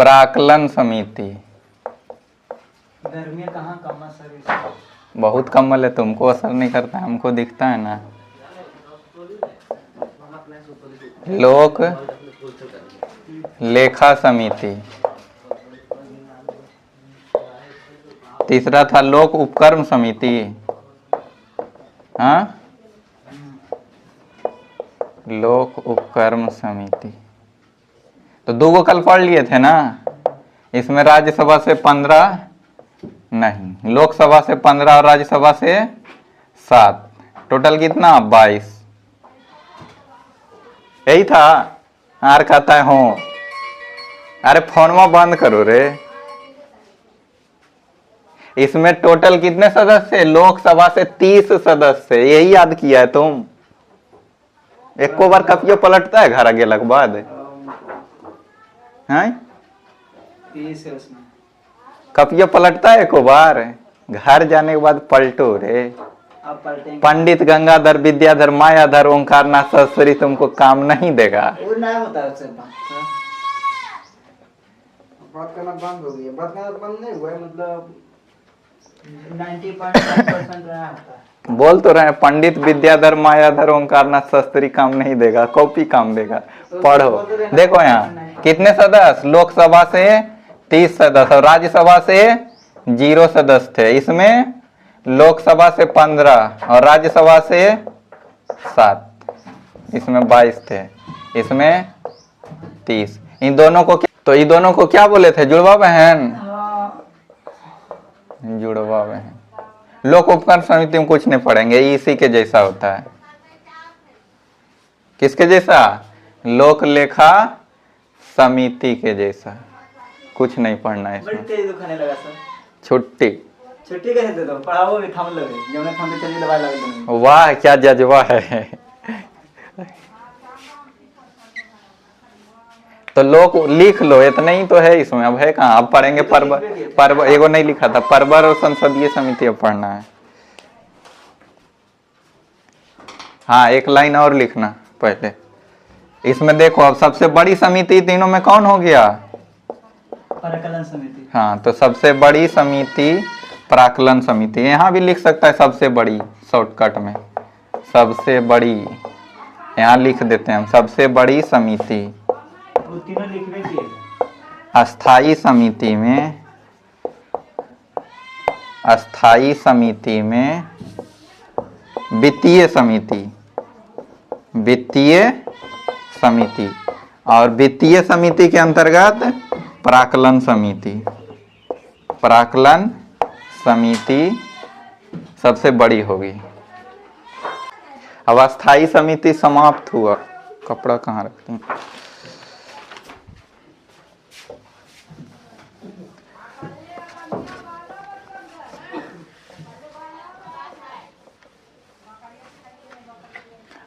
प्राक्कलन समिति। गर्मी कहाँ कम असर, बहुत कमल है, तुमको असर नहीं करता है, हमको दिखता है ना। लोक लेखा समिति। तीसरा था लोक उपक्रम समिति। हाँ, लोक उपक्रम समिति। तो दो को कल पढ़ लिए थे ना। इसमें राज्यसभा से 15 नहीं, लोकसभा से 15 और राज्यसभा से 7, टोटल कितना 22। यही था। आर कहता है हो। अरे फोन में बंद करो रे। इसमें टोटल कितने सदस्य? लोकसभा से 30 सदस्य। यही याद किया है तुम। एक को बार कपियो पलटता है घर गेला के बाद? हैं? कपियो पलटता है एको बार? घर जाने के बाद पलटो रे। पंडित गंगाधर विद्याधर मायाधर ओंकारनाथ सरस्वती तुमको काम नहीं देगा। वो नहीं होता उससे बात करना बंद हो गया। बात करना बंद नहीं हुआ, मतलब 90% रहा होता है। बोल तो रहे पंडित विद्याधर मायाधर ओंकारनाथ शास्त्री काम नहीं देगा, कॉपी काम देगा। पढ़ो। देखो यहाँ कितने सदस्य? लोकसभा से 30 सदस्य और राज्यसभा से 0 सदस्य थे। इसमें लोकसभा से 15 और राज्यसभा से 7, इसमें 22 थे, इसमें 30। इन दोनों को तो इन दोनों को क्या बोले थे? जुड़वा बहन। जुड़वा बहन। लोक उपक्रम समिति में कुछ नहीं पढ़ेंगे, इसी के जैसा होता है। किसके जैसा? लोक लेखा समिति के जैसा। कुछ नहीं पढ़ना है इसमें। बड़ी तेज दुखाने लगा सर। छुट्टी कैसे दे दो? पढ़ाओ भी थम लगे, जब थम चली दवाई लग गई। वाह क्या जज्बा है। तो लोग लिख लो, इतना ही तो है इसमें। अब है कहाँ? अब पढ़ेंगे पर्व एगो नहीं लिखा था, परवर और संसदीय समिति अब पढ़ना है। हाँ, एक लाइन और लिखना पहले। इसमें देखो अब सबसे बड़ी समिति तीनों में कौन हो गया? प्राक्कलन समिति। हाँ, तो सबसे बड़ी समिति प्राक्कलन समिति। यहाँ भी लिख सकता है सबसे बड़ी, शॉर्टकट में सबसे बड़ी यहाँ लिख देते हैं हम। सबसे बड़ी समिति। वो तीनों लिखने की अस्थाई समिति में, अस्थाई समिति में वित्तीय समिति, वित्तीय समिति और वित्तीय समिति के अंतर्गत प्राक्कलन समिति। प्राक्कलन समिति सबसे बड़ी होगी। अब अस्थाई समिति समाप्त हुआ। कपड़ा कहाँ रखते हैं?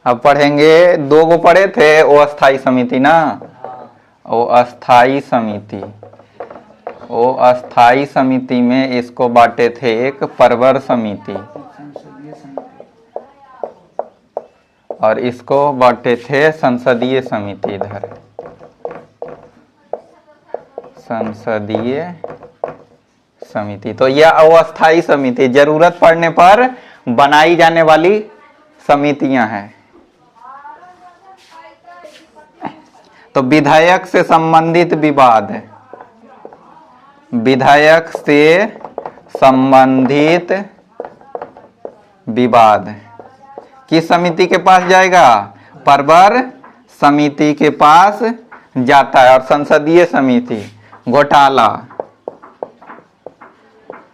अब पढ़ेंगे, दो को पढ़े थे, वो अस्थाई समिति ना, वो अस्थाई समिति। वो अस्थाई समिति में इसको बांटे थे एक परवर समिति और इसको बांटे थे संसदीय समिति। इधर संसदीय समिति। तो यह अस्थाई समिति जरूरत पड़ने पर बनाई जाने वाली समितियां हैं। तो विधायक से संबंधित विवाद, विधायक से संबंधित विवाद किस समिति के पास जाएगा? परवर समिति के पास जाता है। और संसदीय समिति घोटाला,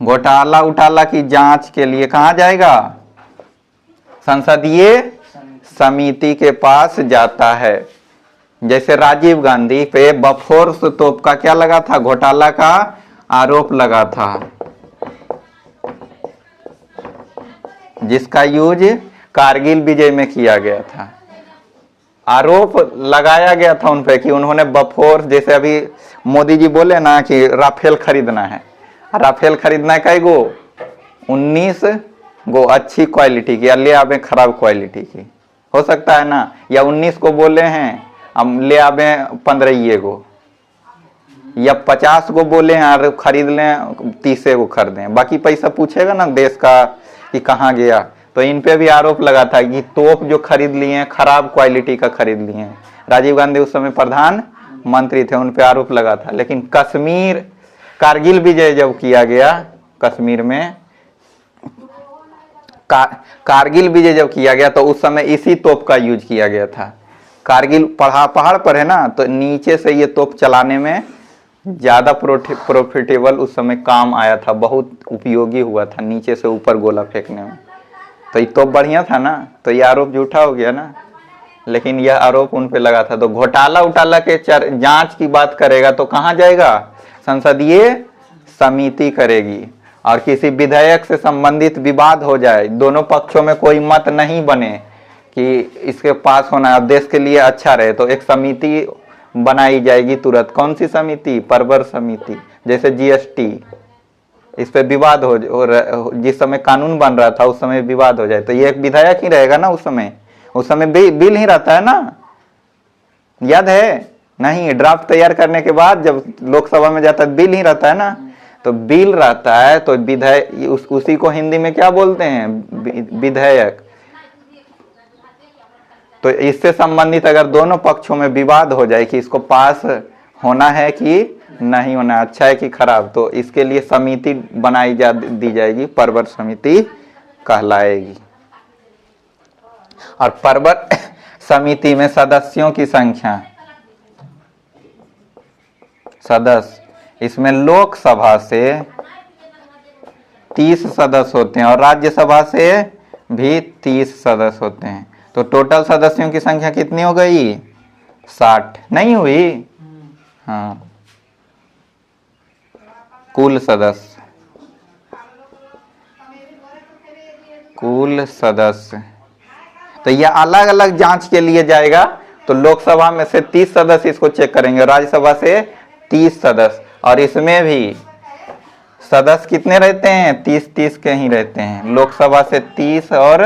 घोटाला उटाला की जांच के लिए कहां जाएगा? संसदीय समिति के पास जाता है। जैसे राजीव गांधी पे बफोर्स तोप का क्या लगा था? घोटाला का आरोप लगा था, जिसका यूज कारगिल विजय में किया गया था। आरोप लगाया गया था उन पे कि उन्होंने बफोर्स, जैसे अभी मोदी जी बोले ना कि राफेल खरीदना है। राफेल खरीदना है कई गो? 19 गो अच्छी क्वालिटी की, ले आवे खराब क्वालिटी की, हो सकता है ना। या 19 को बोले हैं, हम ले आवे 15 गो। या 50 को बोले हैं और खरीद लें 30 को खरीदें, बाकी पैसा पूछेगा ना देश का कि कहाँ गया। तो इन पे भी आरोप लगा था कि तोप जो खरीद लिए हैं खराब क्वालिटी का खरीद लिए हैं। राजीव गांधी उस समय प्रधानमंत्री थे, उन पे आरोप लगा था। लेकिन कश्मीर कारगिल विजय जब किया गया कश्मीर में, कारगिल विजय जब किया गया तो उस समय इसी तोप का यूज किया गया था। कारगिल पहाड़ पर है ना, तो नीचे से ये तोप चलाने में ज्यादा प्रॉफिटेबल उस समय काम आया था, बहुत उपयोगी हुआ था नीचे से ऊपर गोला फेंकने में। तो ये तोप बढ़िया था ना, तो ये आरोप झूठा हो गया ना। लेकिन यह आरोप उन पे लगा था। तो घोटाला उटाला के जांच की बात करेगा तो कहाँ जाएगा? संसदीय समिति करेगी। और किसी विधेयक से संबंधित विवाद हो जाए, दोनों पक्षों में कोई मत नहीं बने कि इसके पास होना है, देश के लिए अच्छा रहे, तो एक समिति बनाई जाएगी तुरंत। कौन सी समिति? परवर समिति। जैसे जीएसटी, इस पे विवाद हो, जिस समय कानून बन रहा था उस समय विवाद हो जाए तो ये एक विधायक ही रहेगा ना। उस समय बिल ही रहता है ना, याद है? नहीं, ड्राफ्ट तैयार करने के बाद जब लोकसभा में जाता है बिल ही रहता है ना। तो बिल रहता है तो विधेयक, उसी को हिंदी में क्या बोलते हैं? विधेयक। तो इससे संबंधित अगर दोनों पक्षों में विवाद हो जाए कि इसको पास होना है कि नहीं होना, अच्छा है कि खराब, तो इसके लिए समिति बनाई दी जाएगी, परवर समिति कहलाएगी। और परवर समिति में सदस्यों की संख्या, सदस्य, इसमें लोकसभा से 30 सदस्य होते हैं और राज्यसभा से भी 30 सदस्य होते हैं। तो टोटल सदस्यों की संख्या कितनी हो गई? 60 नहीं हुई? हाँ, कुल सदस्य, कुल सदस्य। तो यह अलग अलग जांच के लिए जाएगा। तो लोकसभा में से 30 सदस्य इसको चेक करेंगे, राज्यसभा से 30 सदस्य। और इसमें भी सदस्य कितने रहते हैं? 30 के ही रहते हैं। लोकसभा से 30 और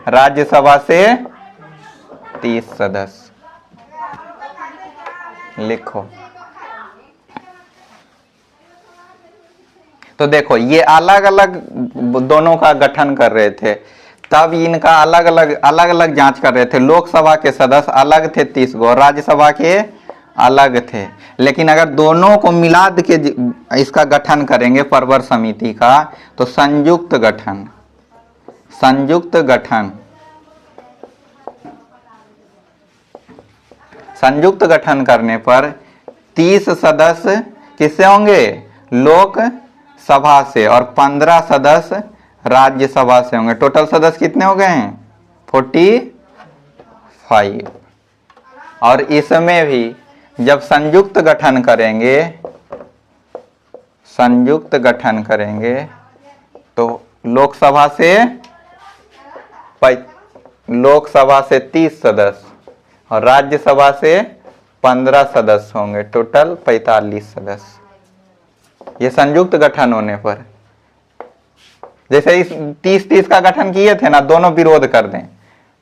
राज्यसभा से 30 सदस्य। लिखो। तो देखो, ये अलग अलग दोनों का गठन कर रहे थे, तब इनका अलग अलग जांच कर रहे थे। लोकसभा के सदस्य अलग थे 30 गो, राज्यसभा के अलग थे। लेकिन अगर दोनों को मिला के इसका गठन करेंगे परवर समिति का, तो संयुक्त गठन, संयुक्त गठन, संयुक्त गठन करने पर 30 सदस्य किससे होंगे? लोकसभा से, और 15 सदस्य राज्यसभा से होंगे। टोटल सदस्य कितने हो गए हैं? 45। और इसमें भी जब संयुक्त गठन करेंगे, संयुक्त गठन करेंगे तो लोकसभा से 30 सदस्य और राज्यसभा से 15 सदस्य होंगे, टोटल 45 सदस्य। ये संयुक्त गठन होने पर, जैसे इस 30-30 का गठन किए थे ना, दोनों विरोध कर दें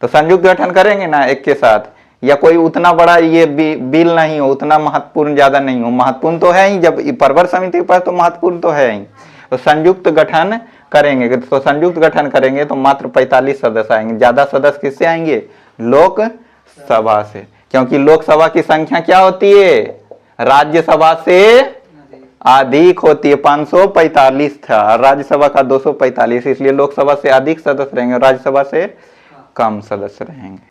तो संयुक्त गठन करेंगे ना एक के साथ, या कोई उतना बड़ा ये बिल नहीं हो, उतना महत्वपूर्ण ज्यादा नहीं हो, महत्वपूर्ण तो है ही, जब परवर समिति के पास तो महत्वपूर्ण तो है ही, तो संयुक्त गठन करेंगे। तो संयुक्त गठन करेंगे तो मात्र 45 सदस्य आएंगे। ज्यादा सदस्य किससे आएंगे? लोकसभा से, क्योंकि लोकसभा की संख्या क्या होती है? राज्यसभा से अधिक होती है। 545 था, राज्यसभा का 245, इसलिए लोकसभा से अधिक सदस्य रहेंगे, राज्यसभा से कम सदस्य रहेंगे।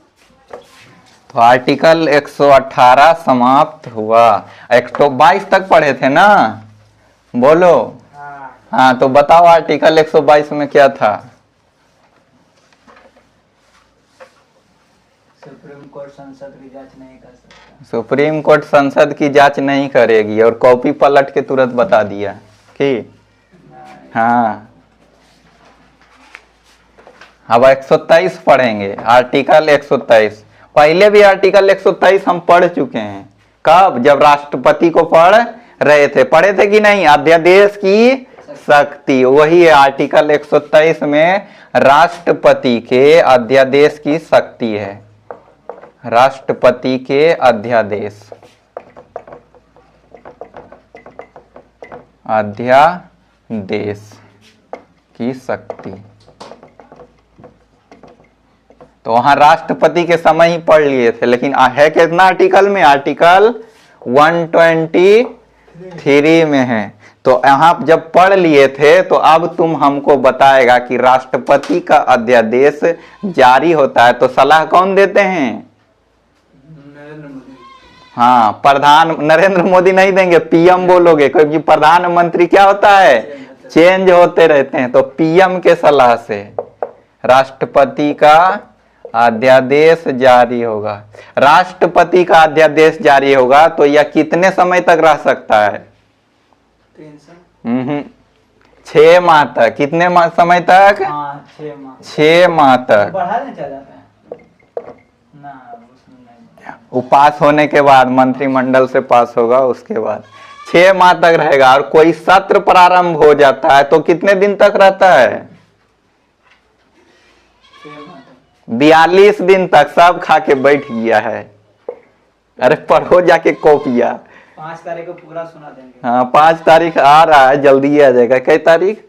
तो आर्टिकल 118 समाप्त हुआ। 122 तक पढ़े थे ना, बोलो। हाँ, तो बताओ आर्टिकल 122 में क्या था? सुप्रीम कोर्ट संसद की जांच नहीं कर सकता। सुप्रीम कोर्ट संसद की जांच नहीं करेगी, और कॉपी पलट के तुरंत बता दिया कि हाँ। अब 123 पढ़ेंगे, आर्टिकल 123। पहले भी आर्टिकल 123 हम पढ़ चुके हैं। कब? जब राष्ट्रपति को पढ़ रहे थे। पढ़े थे कि नहीं? अध्यादेश की शक्ति, वही है आर्टिकल 123 में, राष्ट्रपति के अध्यादेश की शक्ति है। राष्ट्रपति के अध्यादेश, अध्यादेश की शक्ति। तो वहां राष्ट्रपति के समय ही पढ़ लिए थे, लेकिन है कितना आर्टिकल में? आर्टिकल 123 में है। तो यहां जब पढ़ लिए थे तो अब तुम हमको बताएगा कि राष्ट्रपति का अध्यादेश जारी होता है तो सलाह कौन देते हैं? नरेंद्र मोदी। हाँ, प्रधान नरेंद्र मोदी नहीं देंगे, पीएम बोलोगे, क्योंकि प्रधानमंत्री क्या होता है? चेंज होते रहते हैं। तो पीएम के सलाह से राष्ट्रपति का अध्यादेश जारी होगा। राष्ट्रपति का अध्यादेश जारी होगा तो यह कितने समय तक रह सकता है? 6 माह तक। कितने समय तक? 6 माह तक। बढ़ा नहीं चला जाता है ना, उसमें नहीं। वो पास होने के बाद, मंत्रिमंडल से पास होगा, उसके बाद 6 माह तक रहेगा। और कोई सत्र प्रारंभ हो जाता है तो कितने दिन तक रहता है? 42 दिन तक। सब खा के बैठ गया है। अरे पढ़ो जाके कॉपिया। 5 तारीख को पूरा सुना देंगे। हाँ, 5 तारीख आ रहा है, जल्दी आ जाएगा। कई तारीख?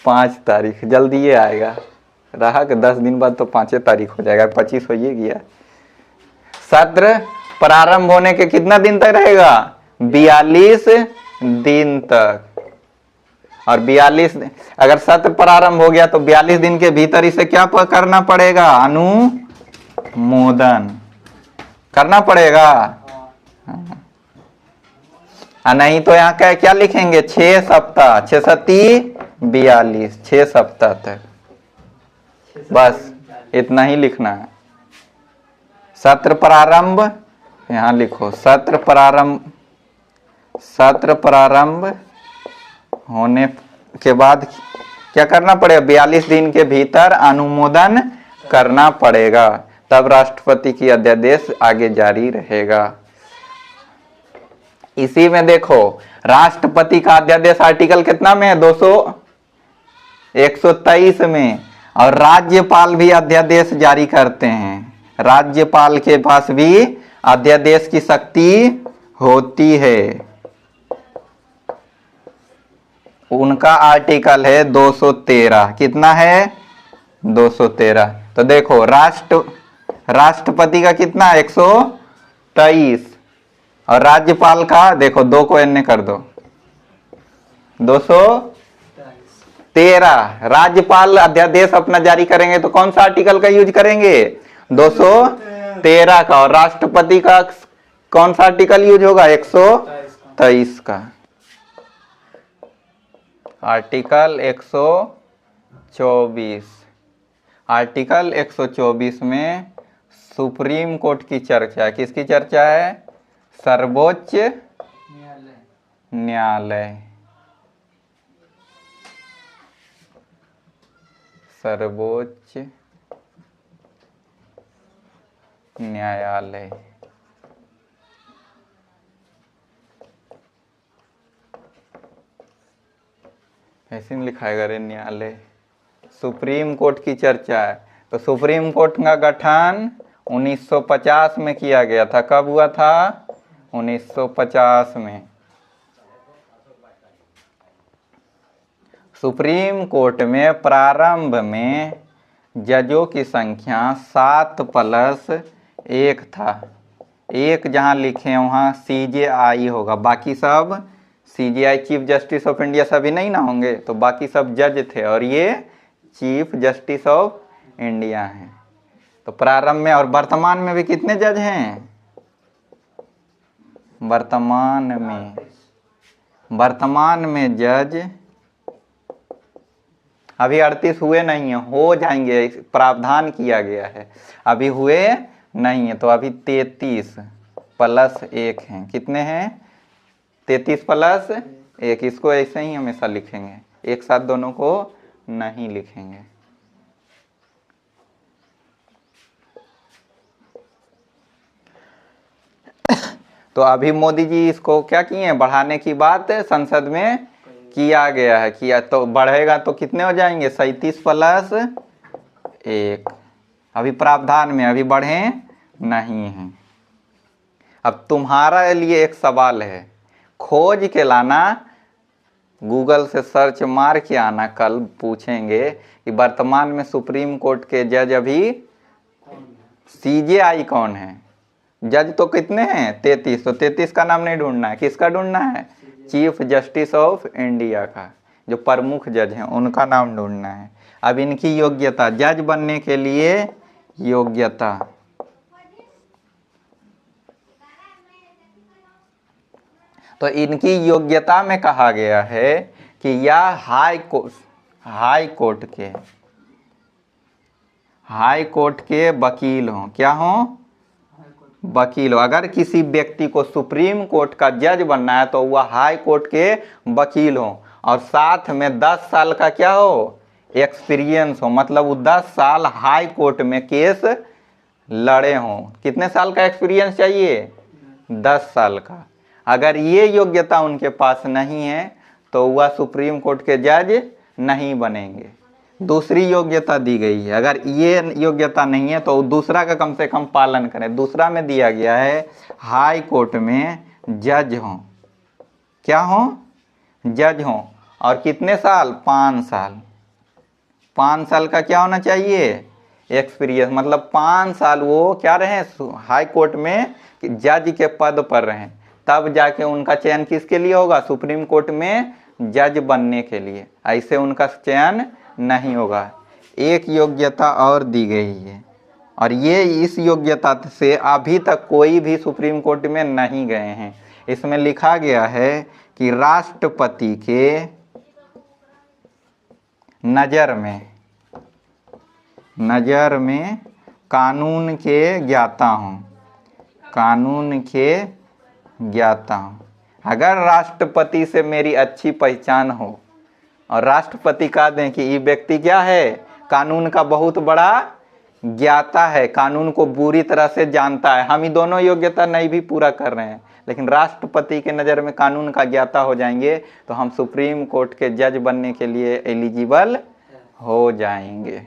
5 तारीख, जल्दी आएगा। रहा कि 10 दिन बाद तो 5 तारीख हो जाएगा, 25 हो ही गया। सत्र प्रारंभ होने के कितना दिन तक रहेगा? 42 दिन तक। और 42 अगर सत्र प्रारंभ हो गया तो 42 दिन के भीतर इसे क्या करना पड़ेगा? अनुमोदन करना पड़ेगा। नहीं तो यहाँ क्या लिखेंगे? 6 सप्ताह, 6 सती 42, 6 सप्ताह तक। बस इतना ही लिखना है। सत्र प्रारंभ, यहाँ लिखो, सत्र प्रारंभ होने के बाद क्या करना पड़ेगा? 42 दिन के भीतर अनुमोदन करना पड़ेगा, तब राष्ट्रपति की अध्यादेश आगे जारी रहेगा। इसी में देखो, राष्ट्रपति का अध्यादेश आर्टिकल कितना में है? 123 में। और राज्यपाल भी अध्यादेश जारी करते हैं। राज्यपाल के पास भी अध्यादेश की शक्ति होती है। उनका आर्टिकल है 213। कितना है? 213। तो देखो, राष्ट्रपति का कितना? 123। और राज्यपाल का देखो, 2 को एन कर दो, 213। राज्यपाल अध्यादेश अपना जारी करेंगे तो कौन सा आर्टिकल का यूज करेंगे? 213 का। और राष्ट्रपति का कौन सा आर्टिकल यूज होगा? 123 का। आर्टिकल 124। आर्टिकल 124 में सुप्रीम कोर्ट की चर्चा है। किसकी चर्चा है? सर्वोच्च न्यायालय। सर्वोच्च न्यायालय। ऐसे में लिखाएगा रे, न्यायालय। सुप्रीम कोर्ट की चर्चा है। तो सुप्रीम कोर्ट का गठन 1950 में किया गया था। कब हुआ था? 1950 में। सुप्रीम कोर्ट में प्रारंभ में जजों की संख्या 7+1 था। एक जहां लिखे वहां CJI होगा, बाकी सब CJI chief justice of India सभी नहीं ना होंगे, तो बाकी सब जज थे और ये चीफ जस्टिस ऑफ इंडिया हैं। तो प्रारंभ में। और वर्तमान में भी कितने जज हैं? वर्तमान में जज अभी 38 हुए नहीं है, हो जाएंगे, प्रावधान किया गया है, अभी हुए नहीं है। तो अभी 33+1 हैं। कितने हैं? 33+1। इसको ऐसे ही हमेशा लिखेंगे, एक साथ दोनों को नहीं लिखेंगे। तो अभी मोदी जी इसको क्या किए हैं? बढ़ाने की बात संसद में किया गया है। किया तो बढ़ेगा तो कितने हो जाएंगे? 37+1। अभी प्रावधान में, अभी बढ़े नहीं हैं। अब तुम्हारा लिए एक सवाल है, खोज के लाना गूगल से सर्च मार के आना, कल पूछेंगे कि वर्तमान में सुप्रीम कोर्ट के जज अभी सीजेआई कौन है। जज तो कितने हैं? 33। तो 33 का नाम नहीं ढूंढना है, किसका ढूंढना है? चीफ जस्टिस ऑफ इंडिया का, जो प्रमुख जज हैं उनका नाम ढूंढना है। अब इनकी योग्यता, जज बनने के लिए योग्यता, तो इनकी योग्यता में कहा गया है कि या हाई कोर्ट के वकील हों। क्या हों? वकील हो। अगर किसी व्यक्ति को सुप्रीम कोर्ट का जज बनना है तो वह हाई कोर्ट के वकील हो, और साथ में 10 साल का क्या हो? एक्सपीरियंस हो। मतलब वो 10 साल हाई कोर्ट में केस लड़े हों। कितने साल का एक्सपीरियंस चाहिए? 10 साल का। अगर ये योग्यता उनके पास नहीं है तो वह सुप्रीम कोर्ट के जज नहीं बनेंगे। दूसरी योग्यता दी गई है, अगर ये योग्यता नहीं है तो दूसरा का कम से कम पालन करें। दूसरा में दिया गया है हाई कोर्ट में जज हों। क्या हों? जज हों। और कितने साल? 5 साल। 5 साल का क्या होना चाहिए? एक्सपीरियंस। मतलब 5 साल वो क्या रहे? हाई कोर्ट में जज के पद पर रहें, तब जाके उनका चयन किसके लिए होगा? सुप्रीम कोर्ट में जज बनने के लिए। ऐसे उनका चयन नहीं होगा। एक योग्यता और दी गई है, और ये इस योग्यता से अभी तक कोई भी सुप्रीम कोर्ट में नहीं गए हैं। इसमें लिखा गया है कि राष्ट्रपति के नज़र में कानून के ज्ञाता हों। कानून के ज्ञाता हूँ। अगर राष्ट्रपति से मेरी अच्छी पहचान हो और राष्ट्रपति कह दें कि ये व्यक्ति क्या है? कानून का बहुत बड़ा ज्ञाता है, कानून को बुरी तरह से जानता है। हम ये दोनों योग्यता नहीं भी पूरा कर रहे हैं, लेकिन राष्ट्रपति के नज़र में कानून का ज्ञाता हो जाएंगे तो हम सुप्रीम कोर्ट के जज बनने के लिए एलिजिबल हो जाएंगे।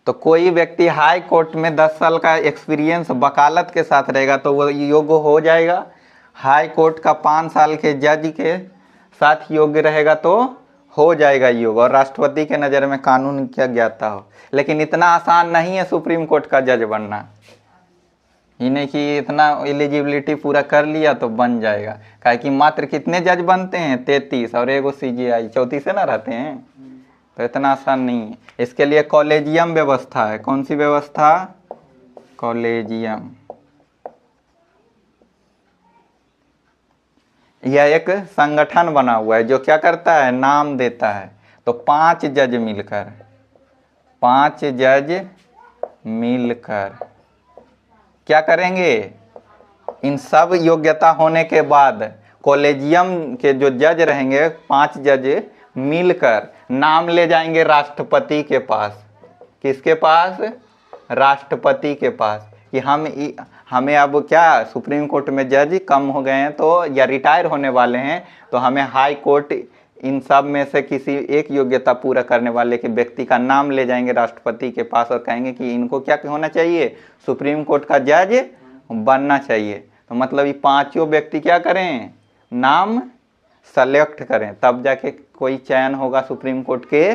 तो कोई व्यक्ति हाई कोर्ट में 10 साल का एक्सपीरियंस वकालत के साथ रहेगा तो वो योग्य हो जाएगा। हाई कोर्ट का 5 साल के जज के साथ योग्य रहेगा तो हो जाएगा योग्य, और राष्ट्रपति के नज़र में कानून क्या ज्ञाता हो। लेकिन इतना आसान नहीं है सुप्रीम कोर्ट का जज बनना। ही नहीं कि इतना एलिजिबिलिटी पूरा कर लिया तो बन जाएगा। काहे कि मात्र कितने जज बनते हैं? 33, और एगो सीजीआई 34 से ना रहते हैं, तो इतना आसान नहीं है। इसके लिए कॉलेजियम व्यवस्था है। कौन सी व्यवस्था? कॉलेजियम। यह एक संगठन बना हुआ है जो क्या करता है? नाम देता है। तो 5 जज मिलकर क्या करेंगे? इन सब योग्यता होने के बाद कॉलेजियम के जो जज रहेंगे, 5 जज मिलकर नाम ले जाएंगे राष्ट्रपति के पास। किसके पास? राष्ट्रपति के पास, कि हमें अब क्या सुप्रीम कोर्ट में जज कम हो गए हैं तो, या रिटायर होने वाले हैं, तो हमें हाई कोर्ट इन सब में से किसी एक योग्यता पूरा करने वाले के व्यक्ति का नाम ले जाएंगे राष्ट्रपति के पास और कहेंगे कि इनको क्या होना चाहिए? सुप्रीम कोर्ट का जज बनना चाहिए। तो मतलब ये 5 व्यक्ति क्या करें? नाम सेलेक्ट करें, तब जाके कोई चयन होगा सुप्रीम कोर्ट के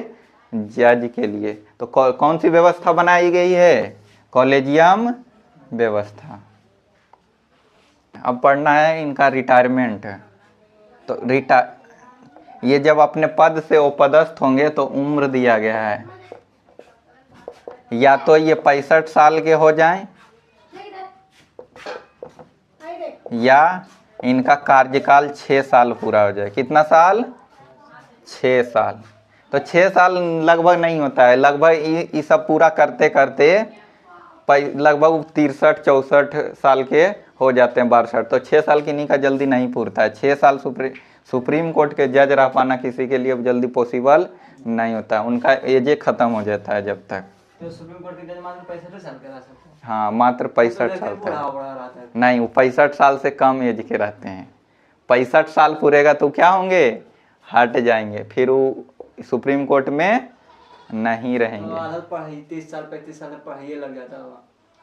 जज के लिए। तो कौन सी व्यवस्था बनाई गई है? कॉलेजियम व्यवस्था। अब पढ़ना है इनका रिटायरमेंट। तो ये जब अपने पद से अपदस्थ होंगे तो उम्र दिया गया है, या तो ये 65 साल के हो जाएं, या इनका कार्यकाल 6 साल पूरा हो जाए। कितना साल? 6 साल। तो 6 साल लगभग नहीं होता है, लगभग ये सब पूरा करते करते लगभग 63-64 साल के हो जाते हैं, 62। तो 6 साल की इन्हीं का जल्दी नहीं पूरता है। 6 साल सुप्रीम कोर्ट के जज रह पाना किसी के लिए अब जल्दी पॉसिबल नहीं होता, उनका एज खत्म हो जाता है जब तक। तो सुप्रीम कोर्ट के जज मात्र 65 साल के रह सकते हैं। हाँ, मात्र 65 साल तक नहीं, वो 65 साल से कम एज के रहते हैं। 65 साल पूरेगा तो क्या होंगे? हट जाएंगे, फिर वो सुप्रीम कोर्ट में नहीं रहेंगे। तो 30 साल 35 साल पढ़ाई लग जाता होगा।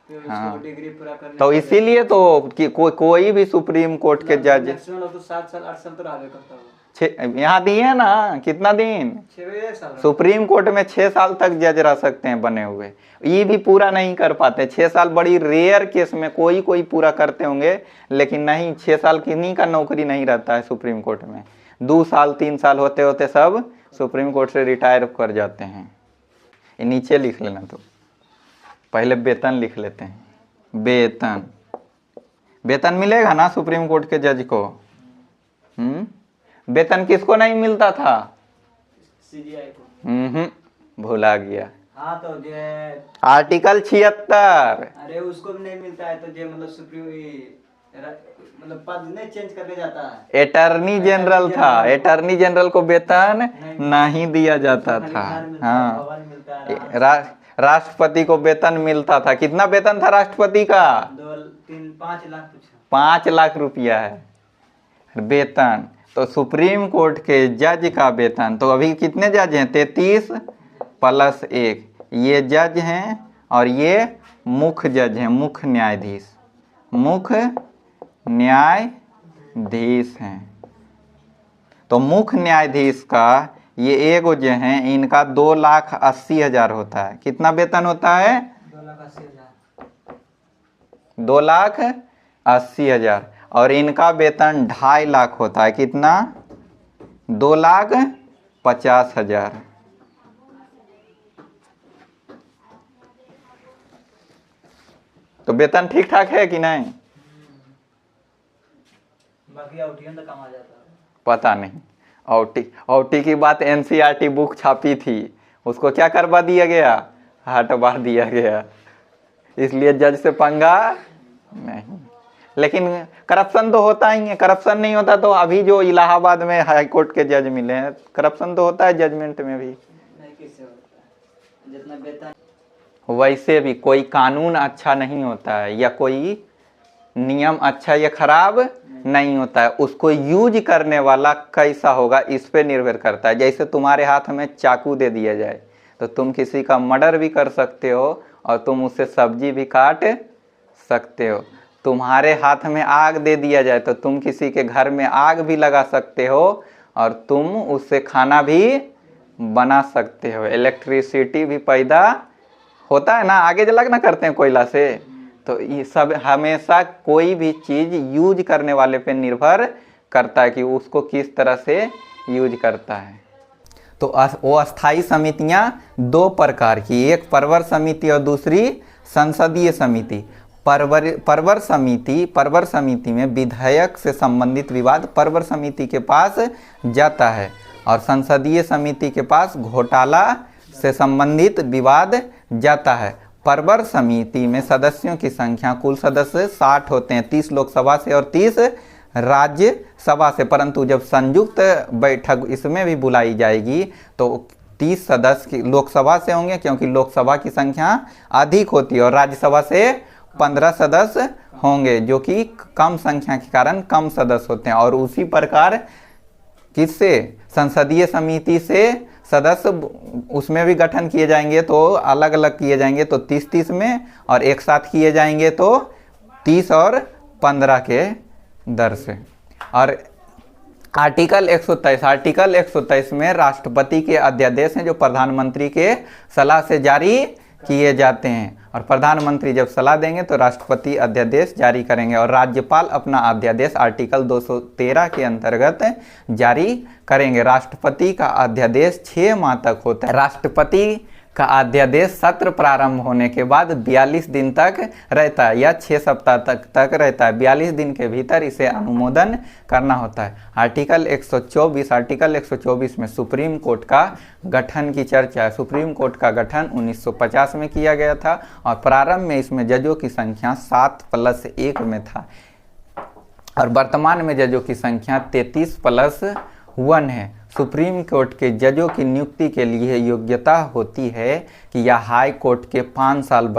फिर हाँ। उसको डिग्री पूरा करने तो इसीलिए तो कि कोई भी सुप्रीम कोर्ट के जज मैक्सिमम लोग तो 7 साल 8 साल तो रहा करता होगा। यहाँ दिए ना कितना दिन 6 साल सुप्रीम कोर्ट में 6 साल तक जज रह सकते हैं बने हुए, ये भी पूरा नहीं कर पाते। 6 साल बड़ी रेयर केस में कोई पूरा करते होंगे, लेकिन नहीं, 6 साल किन्हीं का नौकरी नहीं रहता है सुप्रीम कोर्ट में। 2 साल 3 साल होते होते सब सुप्रीम कोर्ट से रिटायर कर जाते हैं। ये नीचे लिख लेना, तो पहले वेतन लिख लेते हैं। वेतन मिलेगा ना सुप्रीम कोर्ट के जज को? वेतन किसको नहीं मिलता था? सीजीआई को। भुला गया। हाँ तो जो आर्टिकल 76। अरे उसको भी नहीं मिलता है, तो जो मतलब सुप्रीम मतलब पद नहीं चेंज करके जाता है। अटर्नी जनरल था, अटर्नी जनरल को वेतन नहीं दिया जाता था। हाँ, राष्ट्रपति को वेतन मिलता था। कितना वेतन था राष्ट्रपति का? 5 लाख कुछ। 5 लाख रुपया है वेतन। तो सुप्रीम कोर्ट के जज का वेतन, तो अभी कितने जज हैं? 33 + 1 ये जज हैं, और ये मुख्य जज हैं, मुख्य न्यायाधीश। मुख्य न्यायाधीश हैं। तो मुख्य न्यायाधीश का ये एगो जो हैं, इनका 2,80,000 होता है। कितना वेतन होता है? 2,80,000। और इनका वेतन 2.5 लाख होता है। कितना? 2,50,000। तो वेतन ठीक ठाक है कि नहीं? बाकी आउटियन तो कम आ जाता है। पता नहीं। औटी की बात एनसीईआरटी बुक छापी थी, उसको क्या करवा दिया गया? हटवा दिया गया। इसलिए जज से पंगा नहीं। लेकिन करप्शन तो होता ही है। करप्शन नहीं होता तो अभी जो इलाहाबाद में हाई कोर्ट के जज मिले हैं, करप्शन तो होता है जजमेंट में भी। नहीं, किससे होता है? जितना वेतन। वैसे भी कोई कानून अच्छा नहीं होता है, या कोई नियम अच्छा या खराब नहीं होता है, उसको यूज करने वाला कैसा होगा इस पे निर्भर करता है। जैसे तुम्हारे हाथ में चाकू दे दिया जाए तो तुम किसी का मर्डर भी कर सकते हो, और तुम उससे सब्जी भी काट सकते हो। तुम्हारे हाथ में आग दे दिया जाए तो तुम किसी के घर में आग भी लगा सकते हो, और तुम उससे खाना भी बना सकते हो। इलेक्ट्रिसिटी भी पैदा होता है ना, आगे जला ना करते हैं कोयला से। तो ये सब हमेशा कोई भी चीज़ यूज करने वाले पे निर्भर करता है कि उसको किस तरह से यूज करता है। तो वो अस्थाई समितियां 2 प्रकार की, एक परवर समिति और दूसरी संसदीय समिति। परवर समिति में विधायक से संबंधित विवाद परवर समिति के पास जाता है, और संसदीय समिति के पास घोटाला से संबंधित विवाद जाता है। परवर समिति में सदस्यों की संख्या, कुल सदस्य 60 होते हैं, 30 लोकसभा से और 30 राज्यसभा से। परंतु जब संयुक्त बैठक इसमें भी बुलाई जाएगी तो 30 सदस्य लोकसभा से होंगे, क्योंकि लोकसभा की संख्या अधिक होती है, और राज्यसभा से 15 सदस्य होंगे, जो कि कम संख्या के कारण कम सदस्य होते हैं। और उसी प्रकार किससे? संसदीय समिति से सदस्य उसमें भी गठन किए जाएंगे, तो अलग अलग किए जाएंगे, तो 30-30 में, और एक साथ किए जाएंगे तो 30 और 15 के दर से। और आर्टिकल 123 में राष्ट्रपति के अध्यादेश हैं, जो प्रधानमंत्री के सलाह से जारी किए जाते हैं, और प्रधानमंत्री जब सलाह देंगे तो राष्ट्रपति अध्यादेश जारी करेंगे, और राज्यपाल अपना अध्यादेश आर्टिकल 213 के अंतर्गत जारी करेंगे। राष्ट्रपति का अध्यादेश 6 माह तक होता है। राष्ट्रपति का अध्यादेश सत्र प्रारंभ होने के बाद 42 दिन तक रहता है, या 6 सप्ताह तक रहता है। 42 दिन के भीतर इसे अनुमोदन करना होता है। आर्टिकल 124 में सुप्रीम कोर्ट का गठन की चर्चा है। सुप्रीम कोर्ट का गठन 1950 में किया गया था, और प्रारंभ में इसमें जजों की संख्या 7 + 1 में था, और वर्तमान में जजों की संख्या 33 + 1 है। सुप्रीम कोर्ट के जजों की नियुक्ति के लिए योग्यता होती है कि यह हाई कोर्ट के 5 साल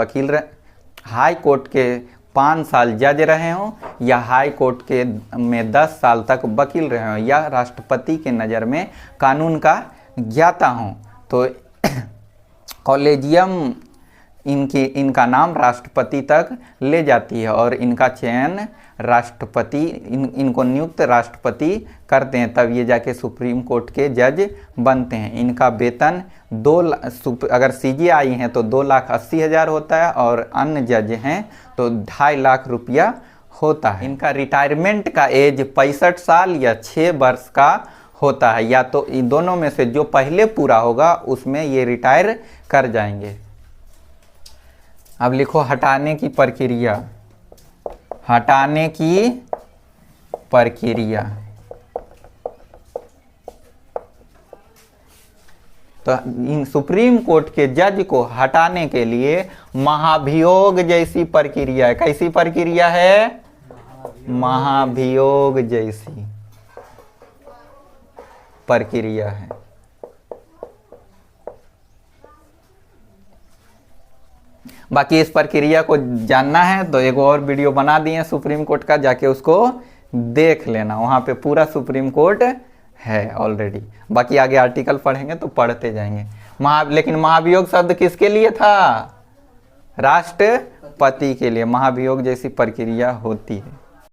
हाई कोर्ट के 5 साल जज रहे हों, या हाई कोर्ट के में 10 साल तक वकील रहे हों, या राष्ट्रपति के नज़र में कानून का ज्ञाता हों। तो कॉलेजियम इनका नाम राष्ट्रपति तक ले जाती है और इनका चयन राष्ट्रपति इनको नियुक्त राष्ट्रपति करते हैं, तब ये जाके सुप्रीम कोर्ट के जज बनते हैं। इनका वेतन अगर सीजीआई हैं तो 2,80,000 होता है और अन्य जज हैं तो 2.5 लाख रुपया होता है। इनका रिटायरमेंट का एज 65 साल या 6 वर्ष का होता है, या तो इन दोनों में से जो पहले पूरा होगा उसमें ये रिटायर कर जाएंगे। अब लिखो हटाने की प्रक्रिया। हटाने की प्रक्रिया तो इन सुप्रीम कोर्ट के जज को हटाने के लिए महाभियोग जैसी प्रक्रिया है। कैसी प्रक्रिया है? महाभियोग जैसी प्रक्रिया है। बाकी इस प्रक्रिया को जानना है तो एक और वीडियो बना दिए सुप्रीम कोर्ट का, जाके उसको देख लेना, वहां पे पूरा सुप्रीम कोर्ट है ऑलरेडी। बाकी आगे आर्टिकल पढ़ेंगे तो पढ़ते जाएंगे। लेकिन महाभियोग शब्द किसके लिए था? राष्ट्रपति के लिए महाभियोग जैसी प्रक्रिया होती है।